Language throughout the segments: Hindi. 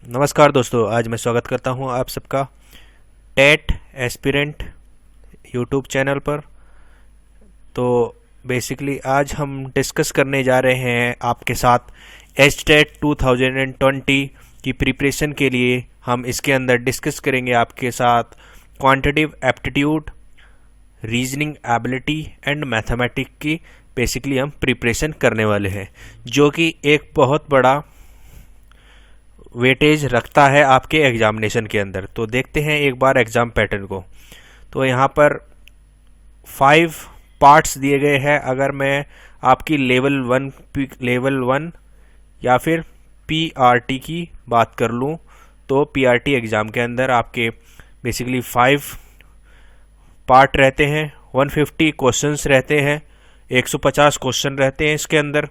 नमस्कार दोस्तों, आज मैं स्वागत करता हूं आप सबका टेट एस्पिरेंट यूट्यूब चैनल पर। तो बेसिकली आज हम डिस्कस करने जा रहे हैं आपके साथ एचटेट 2020 की प्रिपरेशन के लिए। हम इसके अंदर डिस्कस करेंगे आपके साथ quantitative aptitude, reasoning ability and mathematics की बेसिकली हम प्रिपरेशन करने वाले हैं, जो कि एक बहुत बड़ा वेटेज रखता है आपके एग्जामिनेशन के अंदर। तो देखते हैं एक बार एग्ज़ाम पैटर्न को। तो यहाँ पर 5 पार्ट्स दिए गए हैं। अगर मैं आपकी लेवल वन या फिर पीआरटी की बात कर लूँ तो पीआरटी एग्ज़ाम के अंदर आपके बेसिकली 5 पार्ट रहते हैं, 150 क्वेश्चंस रहते हैं, 150 क्वेश्चन रहते हैं इसके अंदर।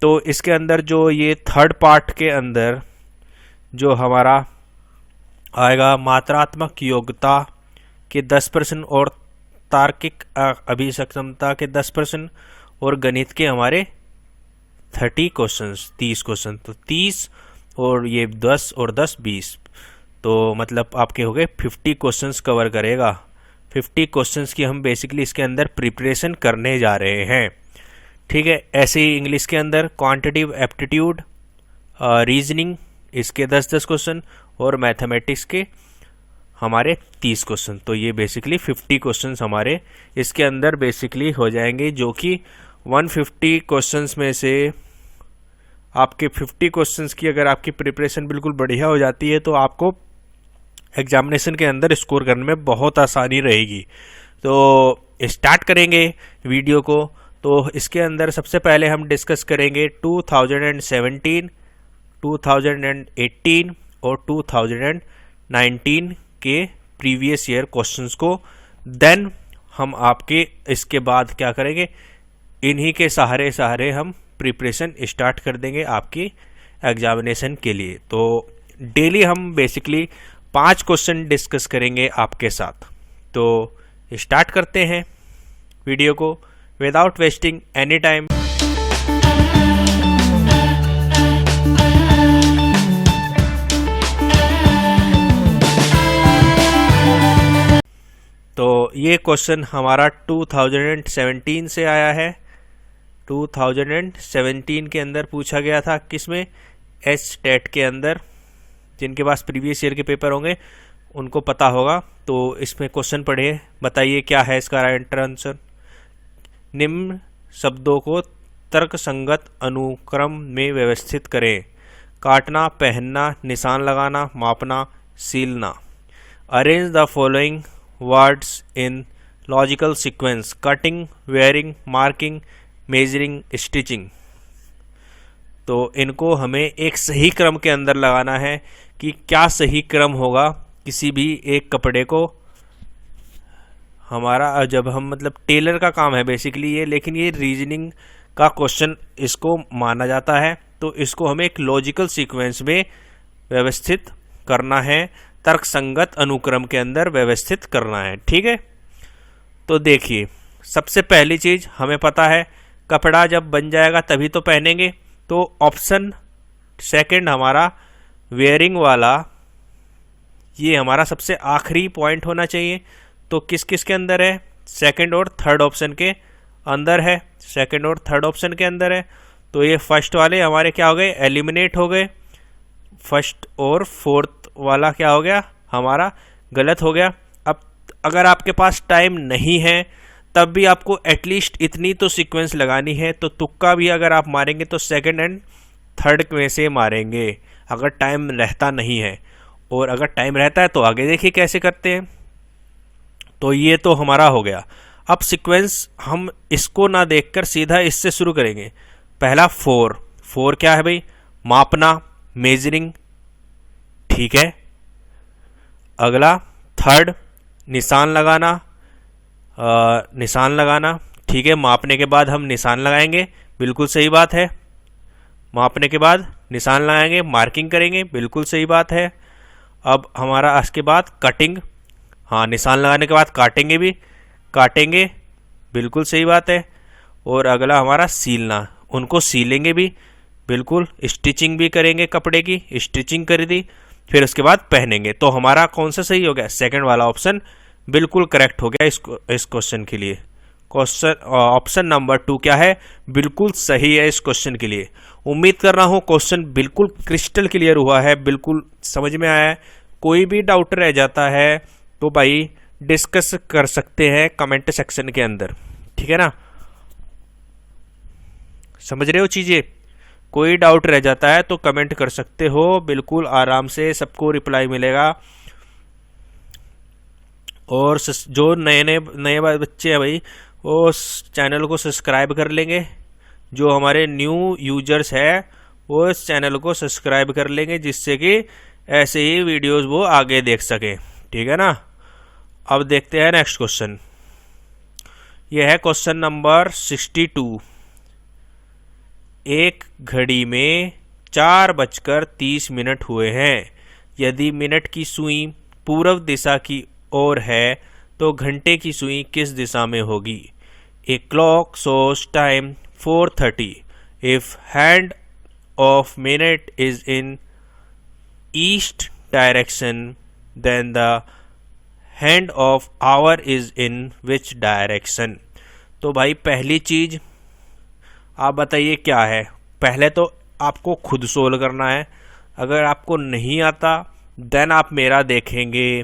तो इसके अंदर जो ये थर्ड पार्ट के अंदर जो हमारा आएगा मात्रात्मक योग्यता के 10% और तार्किक अभिसक्षमता के 10% और गणित के हमारे 30 क्वेश्चन। तो 30 और ये 10 और 10 20, तो मतलब आपके हो गए 50 क्वेश्चंस कवर करेगा। 50 क्वेश्चंस की हम बेसिकली इसके अंदर प्रिपरेशन करने जा रहे हैं। ठीक है, ऐसे ही इंग्लिश के अंदर क्वांटिटेटिव एप्टीट्यूड, रीजनिंग इसके 10-10 क्वेश्चन और मैथमेटिक्स के हमारे 30 क्वेश्चन। तो ये बेसिकली 50 क्वेश्चन हमारे इसके अंदर बेसिकली हो जाएंगे, जो कि 150 क्वेश्चंस में से आपके 50 क्वेश्चंस की अगर आपकी प्रिपरेशन बिल्कुल बढ़िया हो जाती है तो आपको एग्जामिनेशन के अंदर स्कोर करने में बहुत आसानी रहेगी। तो स्टार्ट करेंगे वीडियो को। तो इसके अंदर सबसे पहले हम डिस्कस करेंगे 2017, 2018 और 2019 के प्रीवियस ईयर क्वेश्चंस को। देन हम आपके इसके बाद क्या करेंगे, इन्हीं के सहारे हम प्रिपरेशन स्टार्ट कर देंगे आपकी एग्जामिनेशन के लिए। तो डेली हम बेसिकली 5 क्वेश्चन डिस्कस करेंगे आपके साथ। तो स्टार्ट करते हैं वीडियो को विदाउट वेस्टिंग एनी टाइम। तो ये क्वेश्चन हमारा 2017 से आया है। 2017 के अंदर पूछा गया था, किसमें, एचटेट के अंदर। जिनके पास प्रीवियस ईयर के पेपर होंगे उनको पता होगा। तो इसमें क्वेश्चन पढ़िए, बताइए क्या है इसका राइट आंसर। निम्न शब्दों को तर्कसंगत अनुक्रम में व्यवस्थित करें। काटना, पहनना, निशान लगाना, मापना, सीलना। Arrange the following words in logical sequence: cutting, wearing, marking, measuring, stitching. तो इनको हमें एक सही क्रम के अंदर लगाना है कि क्या सही क्रम होगा किसी भी एक कपड़े को हमारा, जब हम मतलब टेलर का काम है बेसिकली ये, लेकिन ये रीजनिंग का क्वेश्चन इसको माना जाता है। तो इसको हमें एक लॉजिकल सीक्वेंस में व्यवस्थित करना है, तर्कसंगत अनुक्रम के अंदर व्यवस्थित करना है। ठीक है, तो देखिए सबसे पहली चीज हमें पता है कपड़ा जब बन जाएगा तभी तो पहनेंगे। तो ऑप्शन सेकंड हमारा वेयरिंग वाला, ये हमारा सबसे आखिरी पॉइंट होना चाहिए। तो किस किस के अंदर है, सेकंड और थर्ड ऑप्शन के अंदर है। सेकंड और थर्ड ऑप्शन के अंदर है। तो ये फर्स्ट वाले हमारे क्या हो गए, एलिमिनेट हो गए। फर्स्ट और फोर्थ वाला क्या हो गया, हमारा गलत हो गया। अब अगर आपके पास टाइम नहीं है तब भी आपको एटलीस्ट इतनी तो सीक्वेंस लगानी है। तो तुक्का भी अगर आप मारेंगे तो सेकंड एंड थर्ड में से मारेंगे अगर टाइम रहता नहीं है। और अगर टाइम रहता है तो आगे देखिए कैसे करते हैं। तो ये तो हमारा हो गया। अब सीक्वेंस हम इसको ना देखकर सीधा इससे शुरू करेंगे। पहला 4 क्या है भाई, मापना, मेजरिंग। ठीक है, अगला थर्ड निशान लगाना, निशान लगाना। ठीक है, मापने के बाद हम निशान लगाएंगे, बिल्कुल सही बात है। मापने के बाद निशान लगाएंगे, मार्किंग करेंगे, बिल्कुल सही बात है। अब हमारा इसके बाद कटिंग, हाँ निशान लगाने के बाद काटेंगे भी, काटेंगे, बिल्कुल सही बात है। और अगला हमारा सीलना, उनको सीलेंगे भी, बिल्कुल। स्टिचिंग भी करेंगे, कपड़े की स्टिचिंग कर दी। फिर उसके बाद पहनेंगे। तो हमारा कौन सा सही हो गया? सेकंड वाला ऑप्शन बिल्कुल करेक्ट हो गया इस क्वेश्चन के लिए। क्वेश्चन ऑप्शन नंबर 2 क्या है? बिल्कुल सही है इस क्वेश्चन के लिए। उम्मीद कर रहा हूँ क्वेश्चन बिल्कुल क्रिस्टल क्लियर हुआ है, बिल्कुल समझ में आया है। कोई भी डाउट रह जाता है तो भाई डिस्कस कर सकते हैं कमेंट सेक्शन के अंदर, ठीक है ना? समझ रहे हो चीजें? कोई डाउट रह जाता है तो कमेंट कर सकते हो, बिल्कुल आराम से सबको रिप्लाई मिलेगा। और जो नए बच्चे हैं भाई, वो उस चैनल को सब्सक्राइब कर लेंगे। जो हमारे न्यू यूजर्स है वो इस चैनल को सब्सक्राइब कर लेंगे, जिससे कि ऐसे ही वीडियोस वो आगे देख सकें, ठीक है ना? अब देखते हैं नेक्स्ट क्वेश्चन। यह है क्वेश्चन नंबर 62। एक घड़ी में 4:30 हुए हैं। यदि मिनट की सुई पूर्व दिशा की ओर है तो घंटे की सुई किस दिशा में होगी? A clock shows time 4:30 if hand of minute is in east direction, then the hand of hour is in which direction? तो भाई पहली चीज आप बताइए क्या है। पहले तो आपको खुद सोल्व करना है, अगर आपको नहीं आता देन आप मेरा देखेंगे,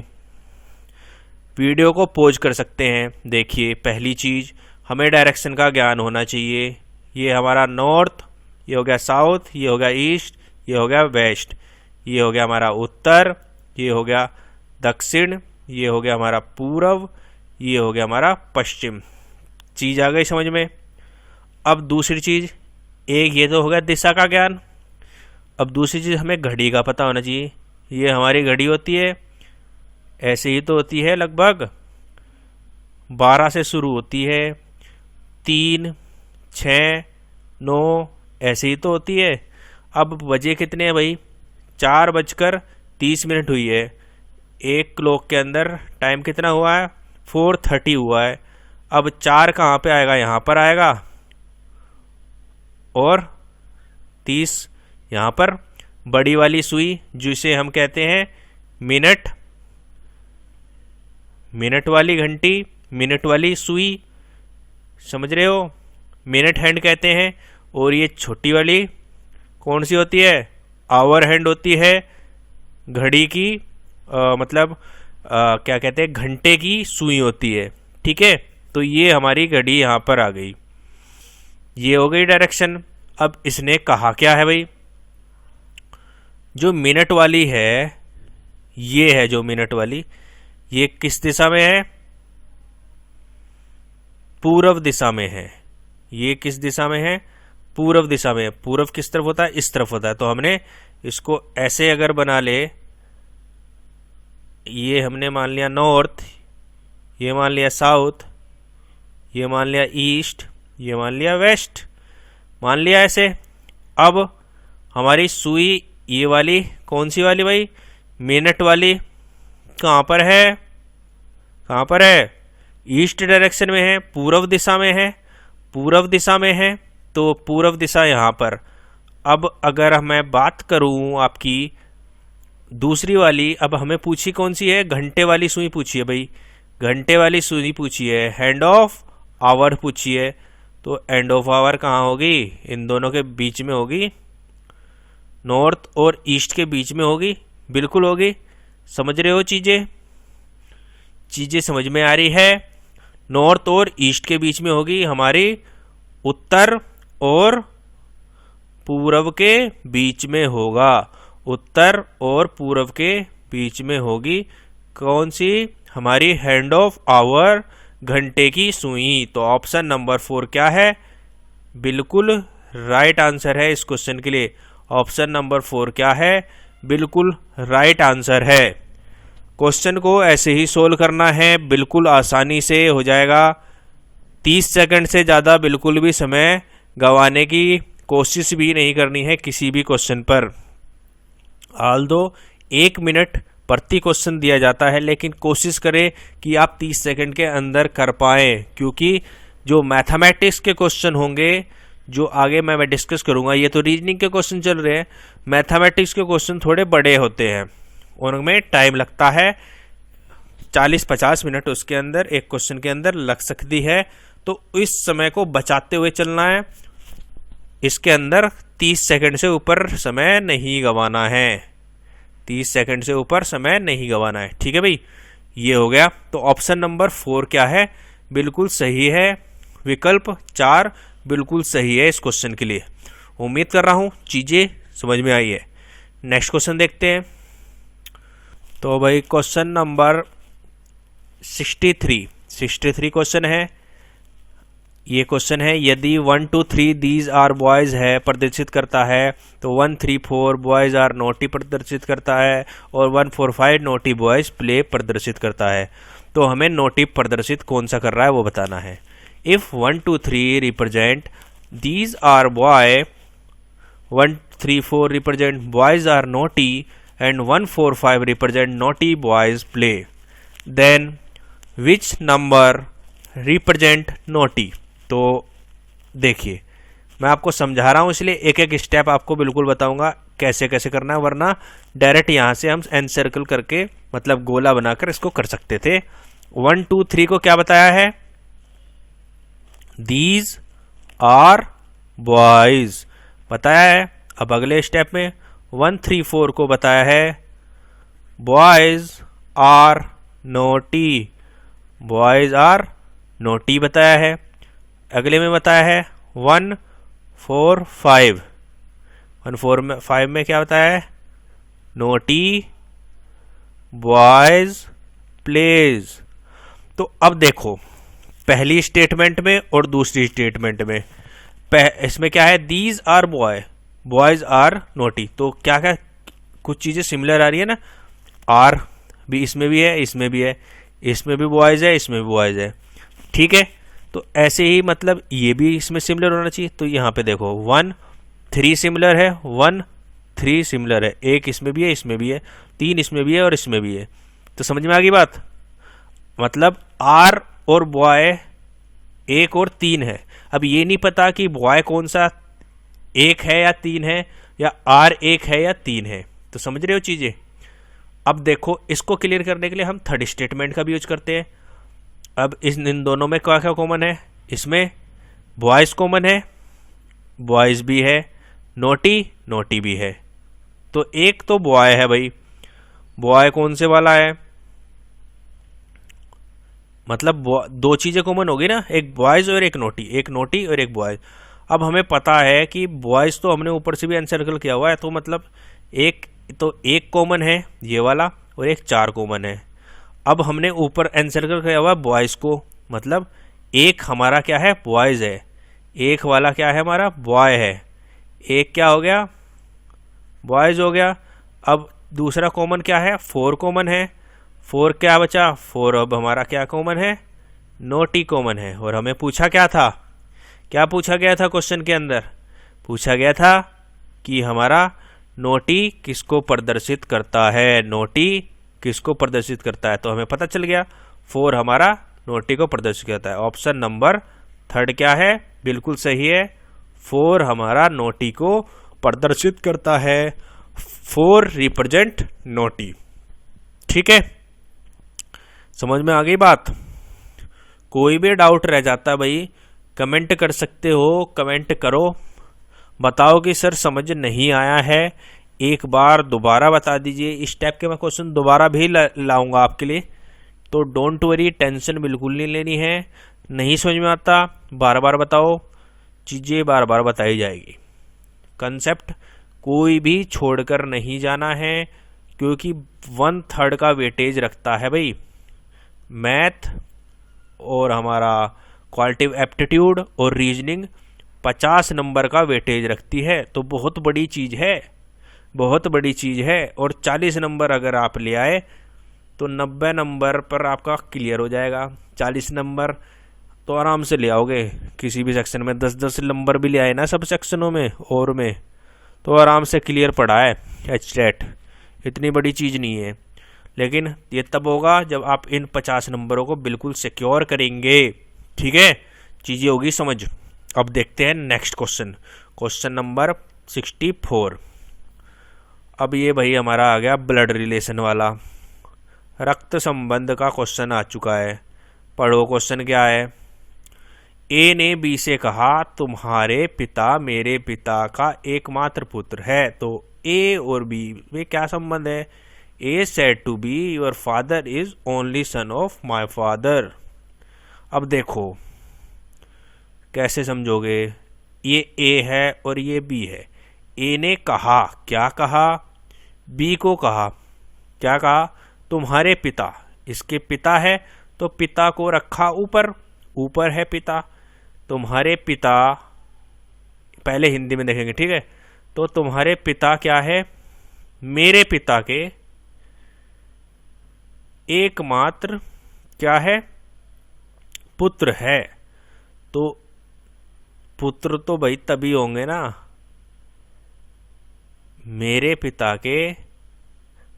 वीडियो को पॉज कर सकते हैं। देखिए पहली चीज, हमें डायरेक्शन का ज्ञान होना चाहिए। ये हमारा नॉर्थ, ये हो गया साउथ, ये हो गया ईस्ट, ये हो गया वेस्ट, ये हो गया हमारा उत्तर, ये हो गया दक्षिण, ये हो गया हमारा पूर्व, ये हो गया हमारा पश्चिम। चीज आ गई समझ में? अब दूसरी चीज, एक ये तो हो गया दिशा का ज्ञान। अब दूसरी चीज हमें घड़ी का पता होना चाहिए। ये हमारी घड़ी होती है, ऐसे ही तो होती है, लगभग 12 से शुरू होती है, 3, 6, 9 ऐसे ही तो होती है। अब बजे कितने हैं भाई? 4:30 हुई है। एक क्लॉक के अंदर टाइम कितना हुआ है? 4:30 हुआ है। अब 4 कहाँ पे आएगा? यहाँ पर आएगा, और 30 यहाँ पर। बड़ी वाली सुई जिसे हम कहते हैं मिनट, मिनट वाली घंटी, मिनट वाली सुई, समझ रहे हो? मिनट हैंड कहते हैं। और ये छोटी वाली कौन सी होती है? आवर हैंड होती है, घड़ी की मतलब क्या कहते हैं, घंटे की सुई होती है, ठीक है? तो ये हमारी घड़ी यहाँ पर आ गई, ये हो गई डायरेक्शन। अब इसने कहा क्या है भाई? जो मिनट वाली है, ये है जो मिनट वाली, ये किस दिशा में है? पूर्व दिशा में है। ये किस दिशा में है? पूर्व दिशा में। पूर्व किस तरफ होता है? इस तरफ होता है। तो हमने इसको ऐसे अगर बना ले, ये हमने मान लिया नॉर्थ, ये मान लिया साउथ, ये मान लिया ईस्ट, ये मान लिया वेस्ट, मान लिया ऐसे। अब हमारी सुई ये वाली कौन सी वाली भाई? मिनट वाली कहाँ पर है? कहाँ पर है? ईस्ट डायरेक्शन में है, पूर्व दिशा में है, पूर्व दिशा में है, तो पूर्व दिशा यहाँ पर। अब अगर मैं बात करूँ आपकी दूसरी वाली, अब हमें पूछी कौन सी है? घंटे वाली सुई पूछी है भाई, घंटे वाली सुई पूछी है, हैंड ऑफ आवर पूछी है। तो एंड ऑफ आवर कहाँ होगी? इन दोनों के बीच में होगी, नॉर्थ और ईस्ट के बीच में होगी, बिल्कुल होगी। समझ रहे हो चीजें? चीजें समझ में आ रही है? नॉर्थ और ईस्ट के बीच में होगी हमारी, उत्तर और पूर्व के बीच में होगा, उत्तर और पूर्व के बीच में होगी कौन सी? हमारी हैंड ऑफ आवर, घंटे की सुई। तो ऑप्शन नंबर 4 क्या है? बिल्कुल राइट आंसर है इस क्वेश्चन के लिए। ऑप्शन नंबर 4 क्या है? बिल्कुल राइट आंसर है। क्वेश्चन को ऐसे ही सोल्व करना है, बिल्कुल आसानी से हो जाएगा। 30 सेकंड से ज़्यादा बिल्कुल भी समय गंवाने की कोशिश भी नहीं करनी है किसी भी क्वेश्चन पर। आल्दो 1 मिनट प्रति क्वेश्चन दिया जाता है, लेकिन कोशिश करें कि आप 30 सेकंड के अंदर कर पाएँ, क्योंकि जो मैथमेटिक्स के क्वेश्चन होंगे जो आगे मैं डिस्कस करूंगा, ये तो रीजनिंग के क्वेश्चन चल रहे हैं, मैथमेटिक्स के क्वेश्चन थोड़े बड़े होते हैं, उनमें टाइम लगता है 40-50 मिनट उसके अंदर, एक क्वेश्चन के अंदर लग सकती है। तो इस समय को बचाते हुए चलना है, इसके अंदर 30 सेकंड से ऊपर समय नहीं गंवाना है, 30 सेकंड से ऊपर समय नहीं गंवाना है। ठीक है भाई, ये हो गया। तो ऑप्शन नंबर 4 क्या है, बिल्कुल सही है। विकल्प 4 बिल्कुल सही है इस क्वेश्चन के लिए। उम्मीद कर रहा हूँ चीज़ें समझ में आई है। नेक्स्ट क्वेश्चन देखते हैं। तो भाई क्वेश्चन नंबर 63 क्वेश्चन है। ये क्वेश्चन है, यदि 1 2 3 दीज आर बॉयज़ है प्रदर्शित करता है, तो 1 3 4 बॉयज़ आर नोटी प्रदर्शित करता है, और 1 4 5 नोटी बॉयज़ प्ले प्रदर्शित करता है। तो हमें नोटी प्रदर्शित कौन सा कर रहा है वो बताना है। If 1 2 3 represent these are boy, 1 3 4 represent boys are naughty, and 1 4 5 represent naughty boys play, then which number represent naughty. तो देखिए, मैं आपको समझा रहा हूँ इसलिए एक एक स्टेप आपको बिल्कुल बताऊंगा कैसे कैसे करना है, वरना डायरेक्ट यहाँ से हम एन सर्कल करके मतलब गोला बनाकर इसको कर सकते थे। 1 2 3 को क्या बताया है, दीज आर बॉयज बताया है। अब अगले स्टेप में 1 3 4 को बताया है boys are naughty, boys are naughty बताया है। अगले में बताया है 1 4 5, 1 4 में 5 में क्या बताया है, नोटी बॉयज प्लेज। तो अब देखो पहली स्टेटमेंट में और दूसरी स्टेटमेंट में इसमें क्या है, these are boy, boys are naughty. तो क्या क्या कुछ चीज़ें सिमिलर आ रही है ना, आर भी इसमें भी है, इसमें भी है, इसमें भी बॉयज है, इसमें भी बॉयज है। ठीक है, तो ऐसे ही मतलब ये भी इसमें सिमिलर होना चाहिए। तो यहाँ पे देखो 1 3 सिमिलर है, 1 3 सिमिलर है, एक इसमें भी है, इसमें भी है, 3 इसमें भी है और इसमें भी है। तो समझ में आ गई बात, मतलब आर और बॉय 1 और 3 है। अब ये नहीं पता कि बॉय कौन सा 1 है या 3 है, या आर 1 है या 3 है। तो समझ रहे हो चीज़ें। अब देखो इसको क्लियर करने के लिए हम थर्ड स्टेटमेंट का भी यूज करते हैं। अब इन दोनों में क्या क्या कॉमन है, इसमें बॉयज़ कॉमन है, बॉयज़ भी है, नोटी नोटी भी है। तो एक तो बॉय है भाई, बॉय कौन से वाला है, मतलब दो चीज़ें कॉमन होगी ना, एक बॉयज़ और एक नोटी और एक बॉयज़। अब हमें पता है कि बॉयज़ तो हमने ऊपर से भी अनसर्कल किया हुआ है, तो मतलब एक कॉमन है ये वाला, और एक 4 कॉमन है। अब हमने ऊपर एनसर्कल किया हुआ बॉयज़ को, मतलब एक हमारा क्या है, बॉयज़ है, एक वाला क्या है हमारा, बॉय है, एक क्या हो गया, बॉयज़ हो गया। अब दूसरा कॉमन क्या है, 4 कॉमन है, 4 क्या बचा, 4 अब हमारा क्या कॉमन है, नोटी कॉमन है। और हमें पूछा क्या था, क्या पूछा गया था क्वेश्चन के अंदर, पूछा गया था कि हमारा नोटी किसको प्रदर्शित करता है, नोटी किसको प्रदर्शित करता है। तो हमें पता चल गया 4 हमारा नोटी को प्रदर्शित करता है। ऑप्शन नंबर 3 क्या है, बिल्कुल सही है, 4 हमारा नोटी को प्रदर्शित करता है, 4 रिप्रेजेंट नोटी। ठीक है, समझ में आ गई बात। कोई भी डाउट रह जाता है भाई कमेंट कर सकते हो, कमेंट करो, बताओ कि सर समझ नहीं आया है, एक बार दोबारा बता दीजिए। इस टाइप के मैं क्वेश्चन दोबारा भी लाऊंगा आपके लिए, तो डोंट वरी, टेंशन बिल्कुल नहीं लेनी है। नहीं समझ में आता बार बार बताओ, चीज़ें बार बार बताई जाएगी। कंसेप्ट कोई भी छोड़कर नहीं जाना है, क्योंकि 1/3 का वेटेज रखता है भाई मैथ, और हमारा क्वालिटेटिव एप्टीट्यूड और रीजनिंग 50 नंबर का वेटेज रखती है। तो बहुत बड़ी चीज़ है, बहुत बड़ी चीज़ है। और 40 नंबर अगर आप ले आए तो 90 नंबर पर आपका क्लियर हो जाएगा। 40 नंबर तो आराम से ले आओगे किसी भी सेक्शन में, 10-10 नंबर भी ले आए ना सब सेक्शनों में और में, तो आराम से क्लियर पड़ा है HTET, इतनी बड़ी चीज़ नहीं है। लेकिन ये तब होगा जब आप इन 50 नंबरों को बिल्कुल सिक्योर करेंगे। ठीक है, चीज़ें होगी समझ। अब देखते हैं नेक्स्ट क्वेश्चन, क्वेश्चन नंबर 64। अब ये भाई हमारा आ गया ब्लड रिलेशन वाला, रक्त संबंध का क्वेश्चन आ चुका है। पढ़ो क्वेश्चन क्या है। ए ने बी से कहा तुम्हारे पिता मेरे पिता का एकमात्र पुत्र है। तो ए और बी में क्या संबंध है? A said to B your father is only son of my father. अब देखो कैसे समझोगे, ये ए है और ये बी है। ए ने कहा, क्या कहा? बी को कहा, क्या कहा? तुम्हारे पिता, इसके पिता है तो पिता को रखा ऊपर, ऊपर है पिता। तुम्हारे पिता, पहले हिंदी में देखेंगे, ठीक है। तो तुम्हारे पिता क्या है? मेरे पिता के एकमात्र क्या है? पुत्र है। तो पुत्र तो भाई तभी होंगे ना, मेरे पिता के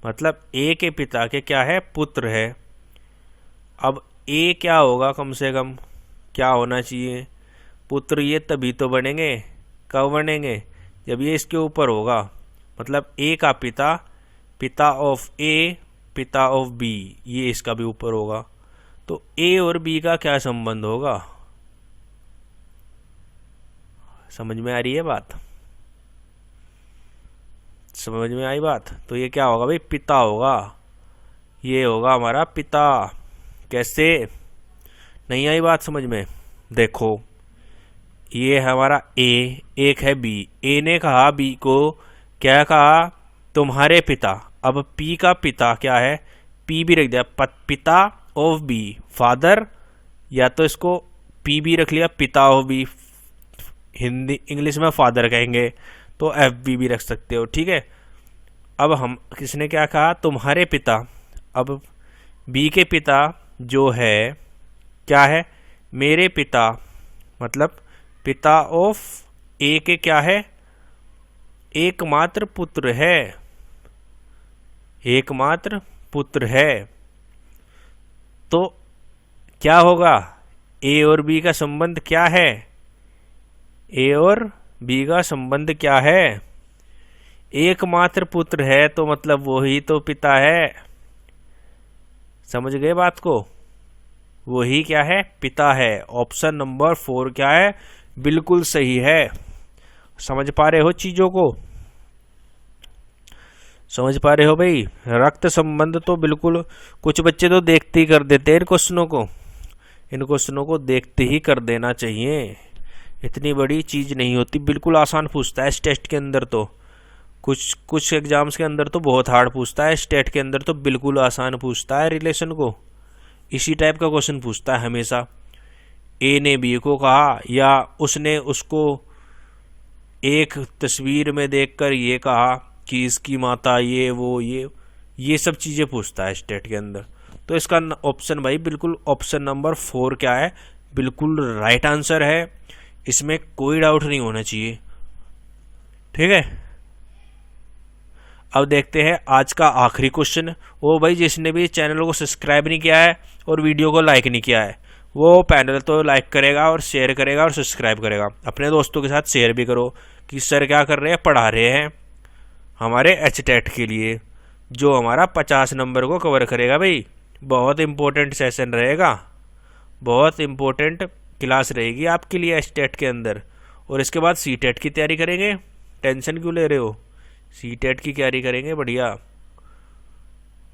मतलब ए के पिता के क्या है? पुत्र है। अब ए क्या होगा? कम से कम क्या होना चाहिए? पुत्र ये तभी तो बनेंगे। कब बनेंगे? जब ये इसके ऊपर होगा। मतलब ए का पिता, पिता ऑफ ए, पिता ऑफ बी, ये इसका भी ऊपर होगा। तो ए और बी का क्या संबंध होगा? समझ में आ रही है बात? समझ में आई बात? तो ये क्या होगा भाई? पिता होगा। ये होगा हमारा पिता। कैसे? नहीं आई बात समझ में? देखो ये है हमारा ए, एक है बी। ए ने कहा बी को, क्या कहा? तुम्हारे पिता। अब पी का पिता क्या है? पी भी रख दिया, पिता ऑफ बी, फादर, या तो इसको पी भी रख लिया, पिता ऑफ बी, हिंदी इंग्लिश में फादर कहेंगे, तो एफ बी रख सकते हो, ठीक है। अब हम किसने क्या कहा? तुम्हारे पिता। अब बी के पिता जो है क्या है? मेरे पिता, मतलब पिता ऑफ ए के क्या है? एकमात्र पुत्र है, एकमात्र पुत्र है। तो क्या होगा? ए और बी का संबंध क्या है? ए और बी का संबंध क्या है? एकमात्र पुत्र है, तो मतलब वही तो पिता है। समझ गए बात को? वही क्या है? पिता है। ऑप्शन नंबर 4 क्या है? बिल्कुल सही है। समझ पा रहे हो चीजों को? समझ पा रहे हो भाई? रक्त संबंध तो बिल्कुल, कुछ बच्चे तो देखते ही कर देते हैं इन क्वेश्चनों को। इन क्वेश्चनों को देखते ही कर देना चाहिए, इतनी बड़ी चीज नहीं होती। बिल्कुल आसान पूछता है इस टेस्ट के अंदर तो। कुछ एग्जाम्स के अंदर तो बहुत हार्ड पूछता है, स्टेट के अंदर तो बिल्कुल आसान पूछता है। रिलेशन को इसी टाइप का क्वेश्चन पूछता है हमेशा। ए ने बी को कहा, या उसने उसको एक तस्वीर में देखकर ये कहा कि इसकी माता ये वो ये सब चीज़ें पूछता है स्टेट के अंदर। तो इसका ऑप्शन भाई बिल्कुल ऑप्शन नंबर 4 क्या है? बिल्कुल राइट आंसर है। इसमें कोई डाउट नहीं होना चाहिए, ठीक है। अब देखते हैं आज का आखिरी क्वेश्चन। वो भाई जिसने भी चैनल को सब्सक्राइब नहीं किया है और वीडियो को लाइक नहीं किया है, वो पैनल तो लाइक करेगा और शेयर करेगा और सब्सक्राइब करेगा। अपने दोस्तों के साथ शेयर भी करो कि सर क्या कर रहे हैं, पढ़ा रहे हैं हमारे एचटेट के लिए, जो हमारा 50 नंबर को कवर करेगा भाई। बहुत इंपॉर्टेंट सेशन रहेगा, बहुत इंपॉर्टेंट क्लास रहेगी आपके लिए एचटेट के अंदर। और इसके बाद सीटेट की तैयारी करेंगे। टेंशन क्यों ले रहे हो? सीटेट की तैयारी करेंगे, बढ़िया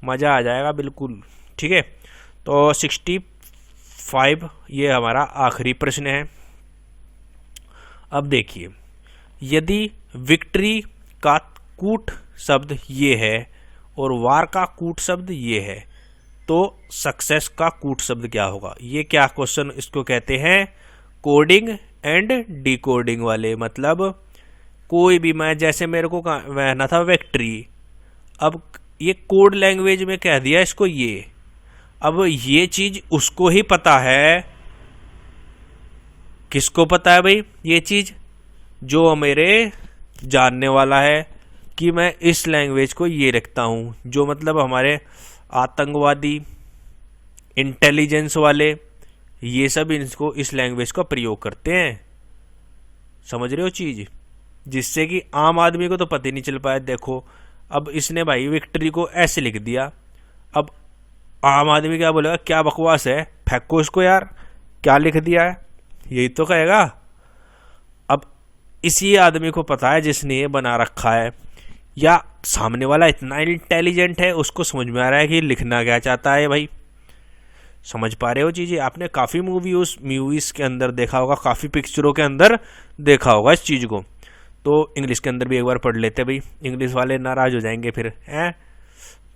मज़ा आ जाएगा बिल्कुल, ठीक है। तो 65 ये हमारा आखिरी प्रश्न है। अब देखिए, यदि विक्ट्री का कूट शब्द ये है और वार का कूट शब्द ये है, तो सक्सेस का कूट शब्द क्या होगा? ये क्या क्वेश्चन इसको कहते हैं? कोडिंग एंड डिकोडिंग वाले। मतलब कोई भी, मैं जैसे मेरे को कहना था विक्ट्री, अब ये कोड लैंग्वेज में कह दिया इसको ये। अब ये चीज उसको ही पता है। किसको पता है भाई ये चीज? जो मेरे जानने वाला है कि मैं इस लैंग्वेज को ये रखता हूँ, जो मतलब हमारे आतंकवादी, इंटेलिजेंस वाले, ये सब इनको इस लैंग्वेज का प्रयोग करते हैं। समझ रहे हो चीज? जिससे कि आम आदमी को तो पता ही नहीं चल पाया। देखो अब इसने भाई विक्ट्री को ऐसे लिख दिया। अब आम आदमी क्या बोलेगा, क्या बकवास है, फेंको इसको यार, क्या लिख दिया है, यही तो कहेगा। अब इसी आदमी को पता है जिसने ये बना रखा है, या सामने वाला इतना इंटेलिजेंट है, उसको समझ में आ रहा है कि लिखना क्या चाहता है भाई। समझ पा रहे हो चीज़ें? आपने काफ़ी मूवीज़ के अंदर देखा होगा, काफ़ी पिक्चरों के अंदर देखा होगा इस चीज़ को। तो इंग्लिश के अंदर भी एक बार पढ़ लेते भाई, इंग्लिश वाले नाराज हो जाएंगे फिर हैं।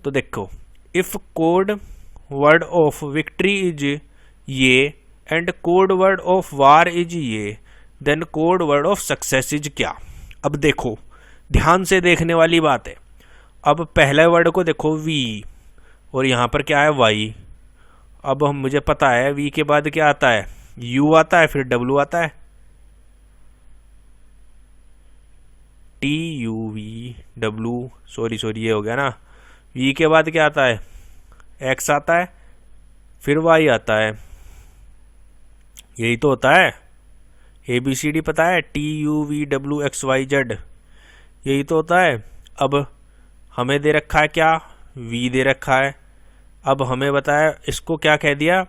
तो देखो, if code word of victory is ये and code word of war is ये, then code word of success is क्या। अब देखो, ध्यान से देखने वाली बात है। अब पहले वर्ड को देखो वी, और यहाँ पर क्या है वाई। अब हम मुझे पता है वी के बाद क्या आता है, यू आता है, फिर डब्ल्यू आता है, T U V W, sorry ये हो गया ना। वी के बाद क्या आता है, एक्स आता है, फिर वाई आता है, यही तो होता है। ABCD पता है, TUVWXYZ, यही तो होता है। अब हमें दे रखा है क्या, V दे रखा है। अब हमें बताया इसको क्या कह दिया,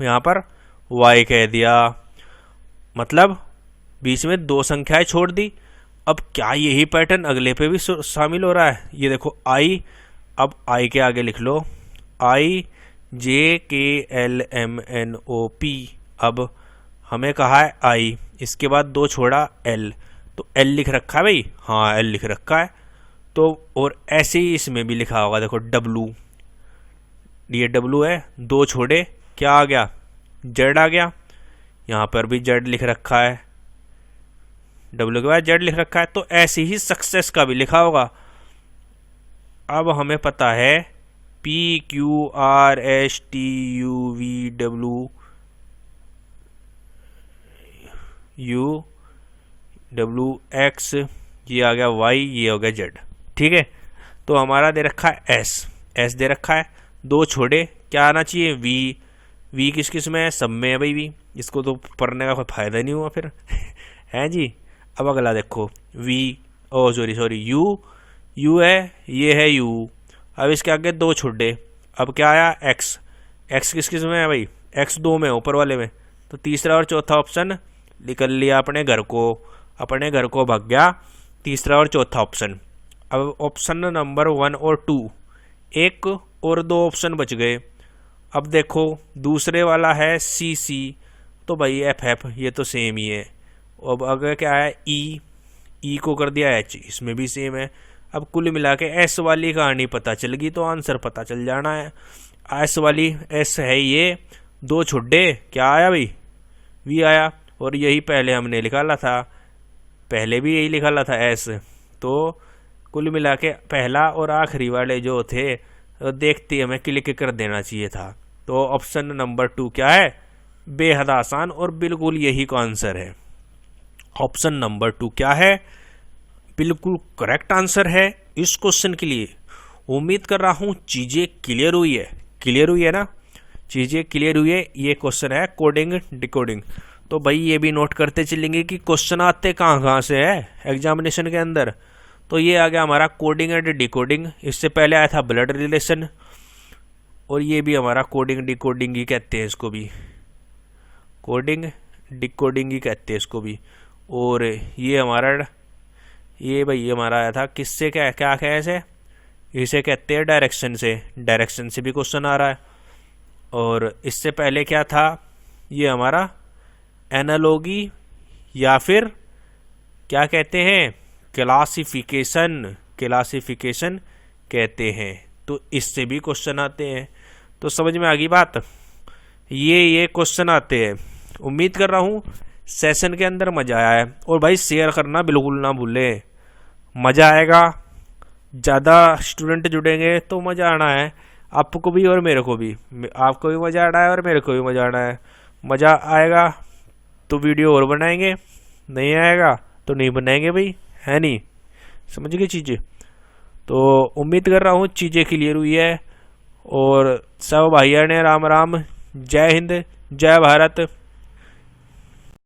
यहाँ पर Y कह दिया, मतलब बीच में दो संख्याएं छोड़ दी। अब क्या यही पैटर्न अगले पे भी शामिल हो रहा है? ये देखो I, अब I के आगे लिख लो IJKLMNOP। अब हमें कहा है I, इसके बाद दो छोड़ा L, तो L लिख रखा है भाई, हाँ L लिख रखा है। तो और ऐसे ही इसमें भी लिखा होगा, देखो W, ये W है, दो छोड़े क्या आ गया, Z आ गया। यहाँ पर भी Z लिख रखा है, W के बाद Z लिख रखा है। तो ऐसे ही सक्सेस का भी लिखा होगा। अब हमें पता है PQRSTUVWX, ये आ गया Y, ये हो गया Z, ठीक है। तो हमारा दे रखा है S दे रखा है, दो छोड़े क्या आना चाहिए, V किस किस में है, सब में है भाई V, इसको तो पढ़ने का कोई फायदा नहीं हुआ फिर है जी। अब अगला देखो सॉरी U है, ये है U। अब इसके आगे दो छोड़े, अब क्या आया X किस किस में है भाई, X दो में, ऊपर वाले में। तो तीसरा और चौथा ऑप्शन निकल लिया अपने घर को भाग गया तीसरा और चौथा ऑप्शन। अब ऑप्शन नंबर 1 और 2, एक और दो ऑप्शन बच गए। अब देखो दूसरे वाला है CC, तो भाई FF, ये तो सेम ही है। अब अगर क्या है E को कर दिया H, इसमें भी सेम है। अब कुल मिला के S वाली कहानी पता चल गई, तो आंसर पता चल जाना है। S वाली S है ये, दो छुड्डे क्या आया भाई, V आया। और यही पहले हमने निकाला था, पहले भी यही निकाला था S। तो कुल मिला के पहला और आखिरी वाले जो थे, देखते हमें क्लिक कर देना चाहिए था। तो ऑप्शन नंबर 2 क्या है, बेहद आसान, और बिल्कुल यही का आंसर है। ऑप्शन नंबर 2 क्या है, बिल्कुल करेक्ट आंसर है इस क्वेश्चन के लिए। उम्मीद कर रहा हूँ चीज़ें क्लियर हुई है ना, चीज़ें क्लियर हुई है। ये क्वेश्चन है कोडिंग डिकोडिंग। तो भाई ये भी नोट करते चलेंगे कि क्वेश्चन आते कहाँ से है एग्जामिनेशन के अंदर। तो ये आ गया हमारा कोडिंग एंड डिकोडिंग, इससे पहले आया था ब्लड रिलेशन, और ये भी हमारा कोडिंग डिकोडिंग ही कहते हैं इसको भी, कोडिंग डिकोडिंग ही कहते हैं इसको भी। और ये हमारा आया था किससे, क्या है इसे कहते हैं डायरेक्शन से भी क्वेश्चन आ रहा है। और इससे पहले क्या था, ये हमारा एनालॉजी या फिर क्या कहते हैं, क्लासिफिकेशन कहते हैं। तो इससे भी क्वेश्चन आते हैं। तो समझ में आ गई बात, ये क्वेश्चन आते हैं। उम्मीद कर रहा हूँ सेशन के अंदर मज़ा आया है। और भाई शेयर करना बिल्कुल ना भूलें, मज़ा आएगा, ज़्यादा स्टूडेंट जुड़ेंगे तो मज़ा आना है आपको भी और मेरे को भी। आपको भी मज़ा आना है और मेरे को भी मज़ा आना है। मज़ा आएगा तो वीडियो और बनाएंगे, नहीं आएगा तो नहीं बनाएंगे भाई, है नहीं, समझ गए चीज़ें। तो उम्मीद कर रहा हूँ चीज़ें क्लियर हुई है। और सब भाइयों ने राम राम, जय हिंद, जय भारत।